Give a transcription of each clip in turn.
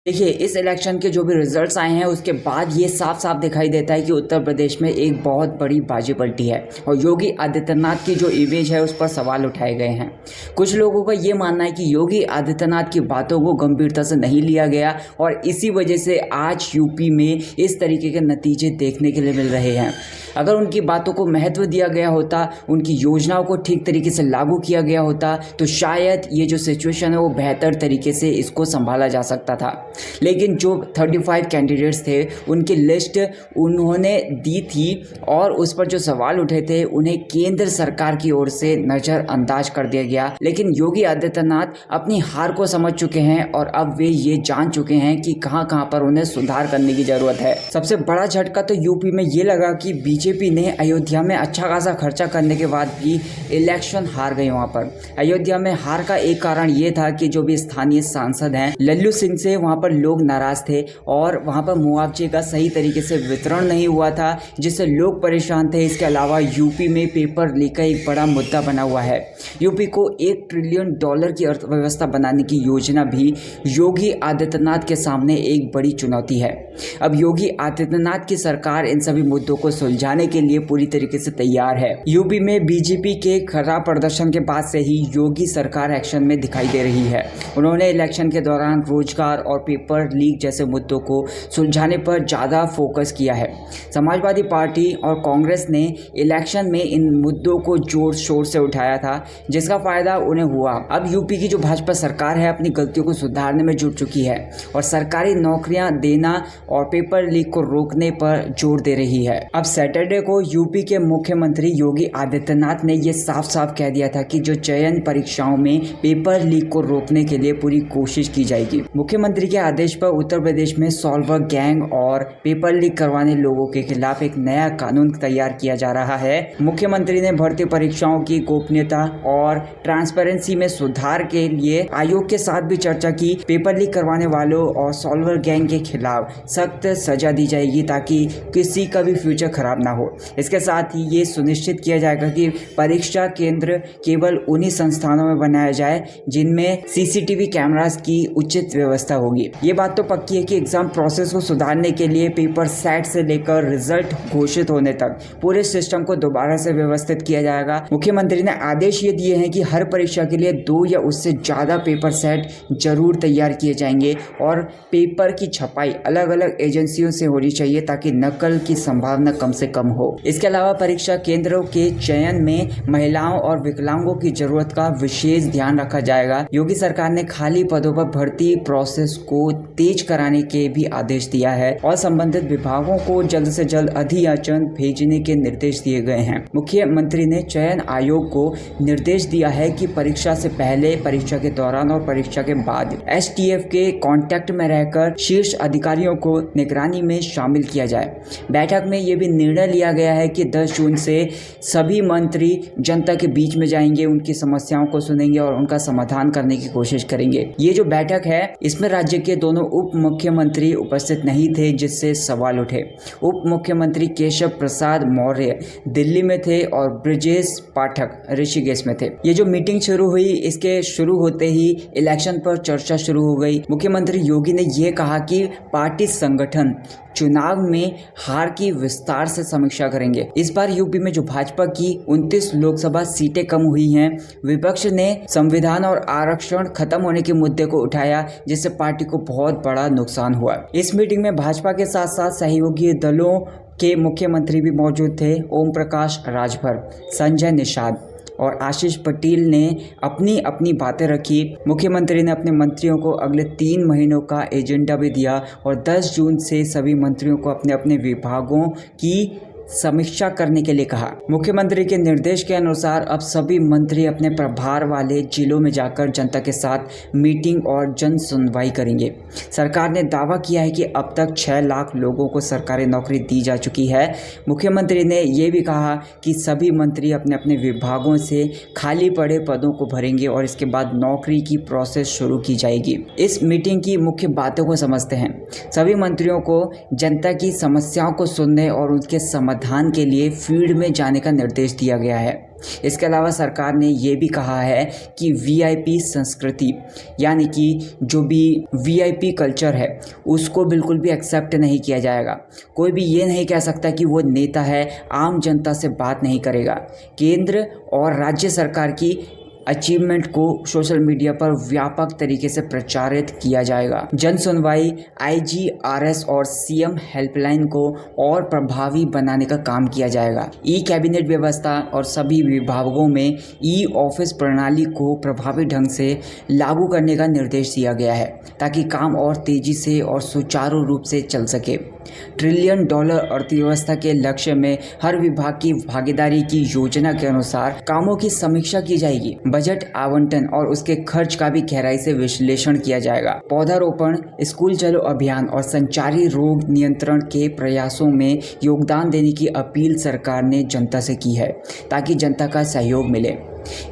देखिए, इस इलेक्शन के जो भी रिजल्ट्स आए हैं उसके बाद ये साफ साफ दिखाई देता है कि उत्तर प्रदेश में एक बहुत बड़ी बाजी पलटी है और योगी आदित्यनाथ की जो इमेज है उस पर सवाल उठाए गए हैं। कुछ लोगों का ये मानना है कि योगी आदित्यनाथ की बातों को गंभीरता से नहीं लिया गया और इसी वजह से आज यूपी में इस तरीके के नतीजे देखने के लिए मिल रहे हैं। अगर उनकी बातों को महत्व दिया गया होता, उनकी योजनाओं को ठीक तरीके से लागू किया गया होता तो शायद ये जो सिचुएशन है वो बेहतर तरीके से इसको संभाला जा सकता था। लेकिन जो 35 कैंडिडेट्स थे उनकी लिस्ट उन्होंने दी थी और उस पर जो सवाल उठे थे उन्हें केंद्र सरकार की ओर से नज़रअंदाज कर दिया गया। लेकिन योगी आदित्यनाथ अपनी हार को समझ चुके हैं और अब वे ये जान चुके हैं कि कहां कहां पर उन्हें सुधार करने की ज़रूरत है। सबसे बड़ा झटका तो यूपी में ये लगा कि बीजेपी ने अयोध्या में अच्छा खासा खर्चा करने के बाद भी इलेक्शन हार गई। वहाँ पर अयोध्या में हार का एक कारण ये था कि जो भी स्थानीय सांसद हैं लल्लू सिंह से वहाँ पर लोग नाराज थे और वहाँ पर मुआवजे का सही तरीके से वितरण नहीं हुआ था जिससे लोग परेशान थे। इसके अलावा यूपी में पेपर लीक का एक बड़ा मुद्दा बना हुआ है। यूपी को $1 ट्रिलियन की अर्थव्यवस्था बनाने की योजना भी योगी आदित्यनाथ के सामने एक बड़ी चुनौती है। अब योगी आदित्यनाथ की सरकार इन सभी मुद्दों को सुलझाने के लिए पूरी तरीके से तैयार है। यूपी में बीजेपी के खराब प्रदर्शन के बाद से ही योगी सरकार एक्शन में दिखाई दे रही है। उन्होंने इलेक्शन के दौरान रोजगार और पेपर लीक जैसे मुद्दों को सुलझाने पर ज़्यादा फोकस किया है। समाजवादी पार्टी और कांग्रेस ने इलेक्शन में इन मुद्दों को जोर शोर से उठाया था जिसका फायदा उन्हें हुआ। अब यूपी की जो भाजपा सरकार है अपनी गलतियों को सुधारने में जुट चुकी है और सरकारी नौकरियां देना और पेपर लीक को रोकने पर जोर दे रही है। अब सैटरडे को यूपी के मुख्यमंत्री योगी आदित्यनाथ ने यह साफ साफ कह दिया था कि जो चयन परीक्षाओं में पेपर लीक को रोकने के लिए पूरी कोशिश की जाएगी। मुख्यमंत्री के आदेश पर उत्तर प्रदेश में सॉल्वर गैंग और पेपर लीक करवाने लोगों के खिलाफ एक नया कानून तैयार किया जा रहा है। मुख्यमंत्री ने भर्ती परीक्षाओं की गोपनीयता और ट्रांसपेरेंसी में सुधार के लिए आयोग के साथ भी चर्चा की। पेपर लीक करवाने वालों और सॉल्वर गैंग के खिलाफ सख्त सजा दी जाएगी ताकि किसी का भी फ्यूचर खराब ना हो। इसके साथ ही ये सुनिश्चित किया जाएगा कि परीक्षा केंद्र केवल उन्हीं संस्थानों में बनाया जाए जिनमें सीसीटीवी कैमरास की उचित व्यवस्था होगी। ये बात तो पक्की है कि एग्जाम प्रोसेस को सुधारने के लिए पेपर सेट से लेकर रिजल्ट घोषित होने तक पूरे सिस्टम को दोबारा से व्यवस्थित किया जाएगा। मुख्यमंत्री ने आदेश ये दिए हैं कि हर परीक्षा के लिए 2 या उससे ज़्यादा पेपर सेट जरूर तैयार किए जाएंगे और पेपर की छपाई अलग अलग एजेंसियों से होनी चाहिए ताकि नकल की संभावना कम से कम हो। इसके अलावा परीक्षा केंद्रों के चयन में महिलाओं और विकलांगों की जरूरत का विशेष ध्यान रखा जाएगा। योगी सरकार ने खाली पदों पर भर्ती प्रोसेस को तेज कराने के भी आदेश दिया है और संबंधित विभागों को जल्द से जल्द अधियाचन भेजने के निर्देश दिए गए हैं। मुख्यमंत्री ने चयन आयोग को निर्देश दिया है कि परीक्षा से पहले, परीक्षा के दौरान और परीक्षा के बाद STF के कांटेक्ट में रहकर शीर्ष अधिकारियों को निगरानी में शामिल किया जाए। बैठक में ये भी निर्णय लिया गया है कि 10 जून से सभी मंत्री जनता के बीच में जाएंगे, उनकी समस्याओं को सुनेंगे और उनका समाधान करने की कोशिश करेंगे। ये जो बैठक है इसमें राज्य के दोनों उप मुख्यमंत्री उपस्थित नहीं थे जिससे सवाल उठे। उप मुख्यमंत्री केशव प्रसाद मौर्य दिल्ली में थे और ब्रजेश पाठक ऋषिकेश में थे। ये जो मीटिंग शुरू हुई इसके शुरू होते ही इलेक्शन पर चर्चा शुरू हो गई। मुख्यमंत्री योगी ने यह कहा कि पार्टी संगठन चुनाव में हार की विस्तार से समीक्षा करेंगे। इस बार यूपी में जो भाजपा की 29 लोकसभा सीटें कम हुई हैं, विपक्ष ने संविधान और आरक्षण खत्म होने के मुद्दे को उठाया जिससे पार्टी को बहुत बड़ा नुकसान हुआ। इस मीटिंग में भाजपा के साथ साथ सहयोगी दलों के मुख्यमंत्री भी मौजूद थे। ओम प्रकाश राजभर, संजय निषाद और आशीष पटेल ने अपनी अपनी बातें रखी। मुख्यमंत्री ने अपने मंत्रियों को अगले 3 महीनों का एजेंडा भी दिया और 10 जून से सभी मंत्रियों को अपने अपने विभागों की समीक्षा करने के लिए कहा। मुख्यमंत्री के निर्देश के अनुसार अब सभी मंत्री अपने प्रभार वाले जिलों में जाकर जनता के साथ मीटिंग और जन सुनवाई करेंगे। सरकार ने दावा किया है कि अब तक 6 लाख लोगों को सरकारी नौकरी दी जा चुकी है। मुख्यमंत्री ने यह भी कहा कि सभी मंत्री अपने अपने विभागों से खाली पड़े पदों को भरेंगे और इसके बाद नौकरी की प्रोसेस शुरू की जाएगी। इस मीटिंग की मुख्य बातों को समझते हैं। सभी मंत्रियों को जनता की समस्याओं को सुनने और उनके समाधान के लिए फील्ड में जाने का निर्देश दिया गया है। इसके अलावा सरकार ने ये भी कहा है कि वीआईपी संस्कृति यानी कि जो भी वीआईपी कल्चर है उसको बिल्कुल भी एक्सेप्ट नहीं किया जाएगा। कोई भी ये नहीं कह सकता कि वो नेता है, आम जनता से बात नहीं करेगा। केंद्र और राज्य सरकार की अचीवमेंट को सोशल मीडिया पर व्यापक तरीके से प्रचारित किया जाएगा। जन सुनवाई, आईजीआरएस और सीएम हेल्पलाइन को और प्रभावी बनाने का काम किया जाएगा। ई कैबिनेट व्यवस्था और सभी विभागों में ई ऑफिस प्रणाली को प्रभावी ढंग से लागू करने का निर्देश दिया गया है ताकि काम और तेजी से और सुचारू रूप से चल सके। $1 ट्रिलियन अर्थव्यवस्था के लक्ष्य में हर विभाग की भागीदारी की योजना के अनुसार कामों की समीक्षा की जाएगी। बजट आवंटन और उसके खर्च का भी गहराई से विश्लेषण किया जाएगा। पौधारोपण, स्कूल चलो अभियान और संचारी रोग नियंत्रण के प्रयासों में योगदान देने की अपील सरकार ने जनता से की है ताकि जनता का सहयोग मिले।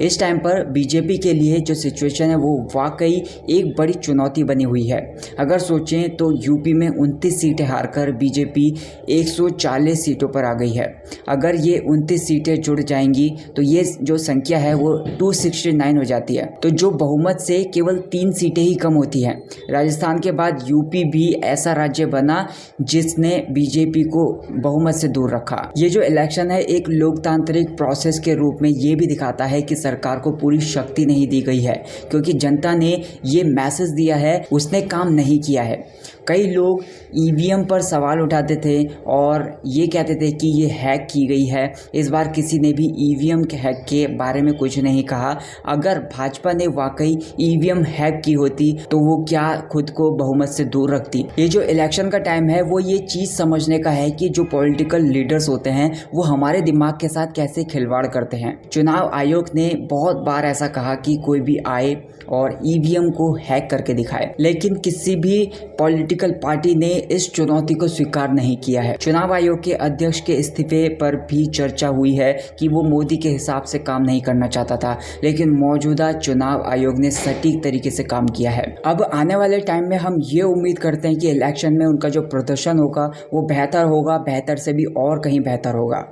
इस टाइम पर बीजेपी के लिए जो सिचुएशन है वो वाकई एक बड़ी चुनौती बनी हुई है। अगर सोचें तो यूपी में 29 सीटें हारकर बीजेपी 140 सीटों पर आ गई है। अगर ये 29 सीटें जुड़ जाएंगी तो ये जो संख्या है वो 269 हो जाती है, तो जो बहुमत से केवल 3 सीटें ही कम होती हैं। राजस्थान के बाद यूपी भी ऐसा राज्य बना जिसने बीजेपी को बहुमत से दूर रखा। ये जो इलेक्शन है एक लोकतांत्रिक प्रोसेस के रूप में ये भी दिखाता है कि सरकार को पूरी शक्ति नहीं दी गई है, क्योंकि जनता ने ये मैसेज दिया है उसने काम नहीं किया है। कई लोग ईवीएम पर सवाल उठाते थे और ये कहते थे कि ये हैक की गई है। इस बार किसी ने भी ईवीएम के हैक के बारे में कुछ नहीं कहा। अगर भाजपा ने वाकई ईवीएम हैक की होती तो वो क्या खुद को बहुमत से दूर रखती। ये जो इलेक्शन का टाइम है वो ये चीज़ समझने का है कि जो पॉलिटिकल लीडर्स होते हैं वो हमारे दिमाग के साथ कैसे खिलवाड़ करते हैं। चुनाव आयोग ने बहुत बार ऐसा कहा कि कोई भी आए और ईवीएम को हैक करके दिखाए, लेकिन किसी भी पॉलिटिकल पार्टी ने इस चुनौती को स्वीकार नहीं किया है। चुनाव आयोग के अध्यक्ष के इस्तीफे पर भी चर्चा हुई है कि वो मोदी के हिसाब से काम नहीं करना चाहता था, लेकिन मौजूदा चुनाव आयोग ने सटीक तरीके से काम किया है। अब आने वाले टाइम में हम ये उम्मीद करते हैं कि इलेक्शन में उनका जो प्रदर्शन होगा वो बेहतर होगा, बेहतर से भी और कहीं बेहतर होगा।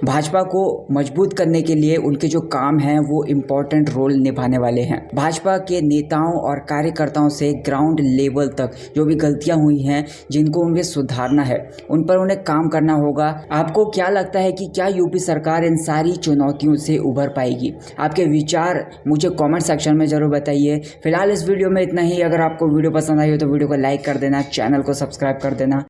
भाजपा को मजबूत करने के लिए उनके जो काम हैं वो इम्पोर्टेंट रोल निभाने वाले हैं। भाजपा के नेताओं और कार्यकर्ताओं से ग्राउंड लेवल तक जो भी गलतियां हुई हैं जिनको उन्हें सुधारना है उन पर उन्हें काम करना होगा। आपको क्या लगता है कि क्या यूपी सरकार इन सारी चुनौतियों से उभर पाएगी? आपके विचार मुझे कमेंट सेक्शन में जरूर बताइए। फिलहाल इस वीडियो में इतना ही। अगर आपको वीडियो पसंद आई हो तो वीडियो को लाइक कर देना, चैनल को सब्सक्राइब कर देना।